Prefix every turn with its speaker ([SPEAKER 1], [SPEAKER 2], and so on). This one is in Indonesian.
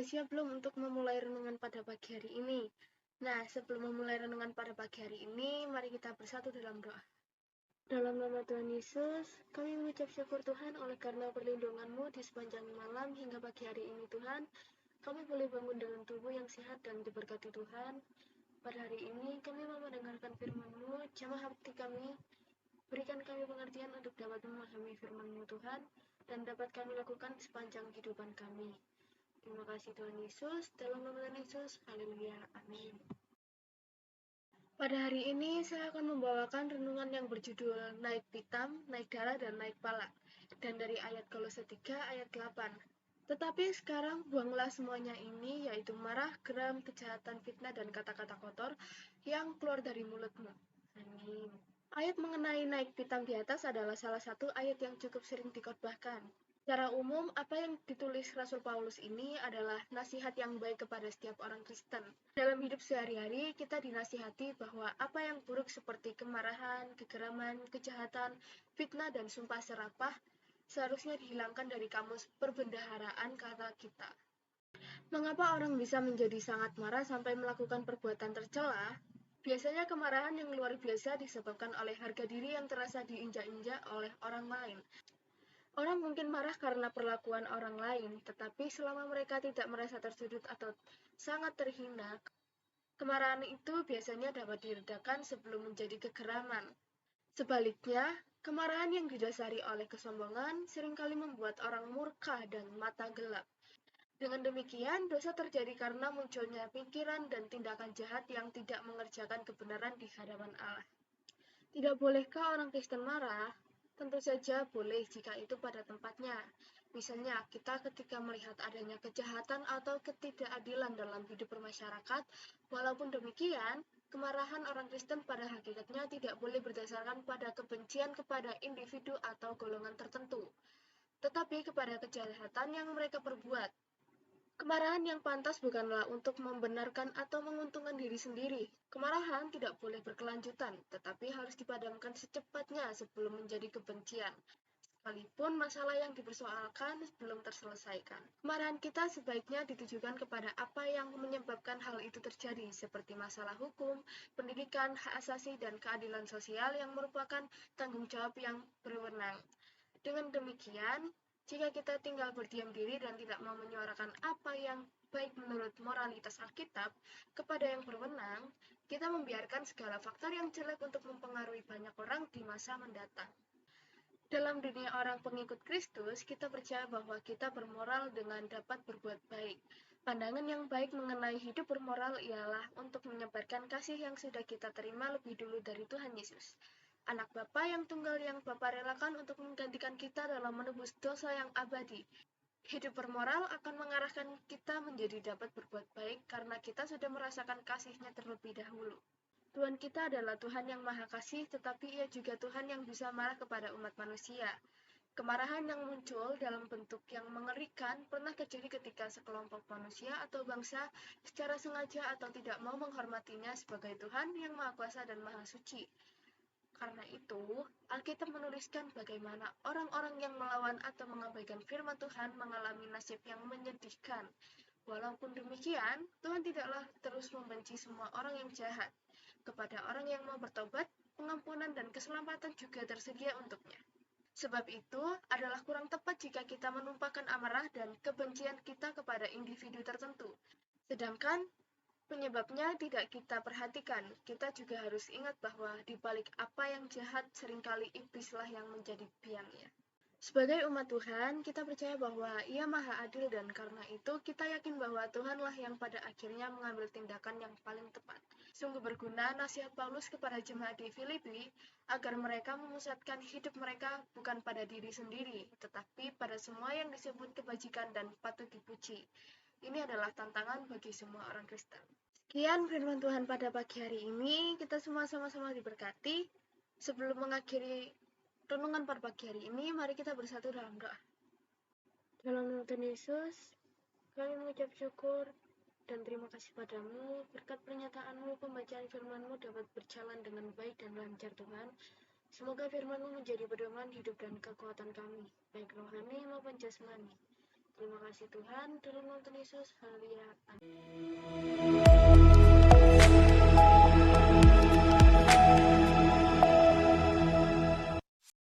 [SPEAKER 1] sudah siap belum untuk memulai renungan pada pagi hari ini? Nah, sebelum memulai renungan pada pagi hari ini, mari kita bersatu dalam doa. Dalam nama Tuhan Yesus, kami mengucap syukur Tuhan oleh karena perlindungan-Mu di sepanjang malam hingga pagi hari ini Tuhan. Kami boleh bangun dengan tubuh yang sehat dan diberkati Tuhan. Pada hari ini kami mau mendengarkan firman-Mu, jamah hati kami. Berikan kami pengertian untuk dapat memahami firman-Mu Tuhan, dan dapat kami lakukan sepanjang kehidupan kami. Terima kasih Tuhan Yesus, dalam nama Tuhan Yesus, haleluya, amin. Pada hari ini saya akan membawakan renungan yang berjudul Naik Pitam, Naik Darah, dan Naik Pala, dan dari ayat Kolose 3 ayat 8. Tetapi sekarang buanglah semuanya ini, yaitu marah, geram, kejahatan, fitnah, dan kata-kata kotor yang keluar dari mulutmu. Amin. Ayat mengenai naik pitam di atas adalah salah satu ayat yang cukup sering dikhotbahkan. Secara umum, apa yang ditulis Rasul Paulus ini adalah nasihat yang baik kepada setiap orang Kristen. Dalam hidup sehari-hari, kita dinasihati bahwa apa yang buruk seperti kemarahan, kegeraman, kejahatan, fitnah, dan sumpah serapah seharusnya dihilangkan dari kamus perbendaharaan kata kita. Mengapa orang bisa menjadi sangat marah sampai melakukan perbuatan tercela? Biasanya kemarahan yang luar biasa disebabkan oleh harga diri yang terasa diinjak-injak oleh orang lain. Orang mungkin marah karena perlakuan orang lain, tetapi selama mereka tidak merasa tersudut atau sangat terhina, kemarahan itu biasanya dapat diredakan sebelum menjadi kegeraman. Sebaliknya, kemarahan yang didasari oleh kesombongan seringkali membuat orang murka dan mata gelap. Dengan demikian, dosa terjadi karena munculnya pikiran dan tindakan jahat yang tidak mengerjakan kebenaran di hadapan Allah. Tidak bolehkah orang Kristen marah? Tentu saja boleh jika itu pada tempatnya. Misalnya, kita ketika melihat adanya kejahatan atau ketidakadilan dalam hidup bermasyarakat, walaupun demikian, kemarahan orang Kristen pada hakikatnya tidak boleh berdasarkan pada kebencian kepada individu atau golongan tertentu, tetapi kepada kejahatan yang mereka perbuat. Kemarahan yang pantas bukanlah untuk membenarkan atau menguntungkan diri sendiri. Kemarahan tidak boleh berkelanjutan, tetapi harus dipadamkan secepatnya sebelum menjadi kebencian, sekalipun masalah yang dipersoalkan belum terselesaikan. Kemarahan kita sebaiknya ditujukan kepada apa yang menyebabkan hal itu terjadi, seperti masalah hukum, pendidikan, hak asasi, dan keadilan sosial yang merupakan tanggung jawab yang berwenang. Dengan demikian, jika kita tinggal berdiam diri dan tidak mau menyuarakan apa yang baik menurut moralitas Alkitab kepada yang berwenang, kita membiarkan segala faktor yang jelek untuk mempengaruhi banyak orang di masa mendatang. Dalam dunia orang pengikut Kristus, kita percaya bahwa kita bermoral dengan dapat berbuat baik. Pandangan yang baik mengenai hidup bermoral ialah untuk menyebarkan kasih yang sudah kita terima lebih dulu dari Tuhan Yesus, Anak Bapa yang tunggal yang Bapa relakan untuk menggantikan kita dalam menebus dosa yang abadi. Hidup bermoral akan mengarahkan kita menjadi dapat berbuat baik karena kita sudah merasakan kasih-Nya terlebih dahulu. Tuhan kita adalah Tuhan yang Maha Kasih, tetapi Ia juga Tuhan yang bisa marah kepada umat manusia. Kemarahan yang muncul dalam bentuk yang mengerikan pernah terjadi ketika sekelompok manusia atau bangsa secara sengaja atau tidak mau menghormatinya sebagai Tuhan yang Maha Kuasa dan Maha Suci. Karena itu, Alkitab menuliskan bagaimana orang-orang yang melawan atau mengabaikan firman Tuhan mengalami nasib yang menyedihkan. Walaupun demikian, Tuhan tidaklah terus membenci semua orang yang jahat. Kepada orang yang mau bertobat, pengampunan dan keselamatan juga tersedia untuknya. Sebab itu adalah kurang tepat jika kita menumpahkan amarah dan kebencian kita kepada individu tertentu. Sedangkan penyebabnya tidak kita perhatikan. Kita juga harus ingat bahwa di balik apa yang jahat seringkali iblislah yang menjadi biangnya. Sebagai umat Tuhan, kita percaya bahwa Ia Maha Adil dan karena itu kita yakin bahwa Tuhanlah yang pada akhirnya mengambil tindakan yang paling tepat. Sungguh berguna nasihat Paulus kepada jemaat di Filipi agar mereka memusatkan hidup mereka bukan pada diri sendiri, tetapi pada semua yang disebut kebajikan dan patut dipuji. Ini adalah tantangan bagi semua orang Kristen. Sekian firman Tuhan pada pagi hari ini, kita semua sama-sama diberkati. Sebelum mengakhiri renungan pada pagi hari ini, mari kita bersatu dalam doa. Dalam nama Tuhan Yesus, kami mengucap syukur dan terima kasih padamu. Berkat pernyataan-Mu, pembacaan firman-Mu dapat berjalan dengan baik dan lancar Tuhan. Semoga firman-Mu menjadi pedoman hidup dan kekuatan kami, baik rohani maupun jasmani. Terima kasih Tuhan, dalam nama Tuhan Yesus, haleluya.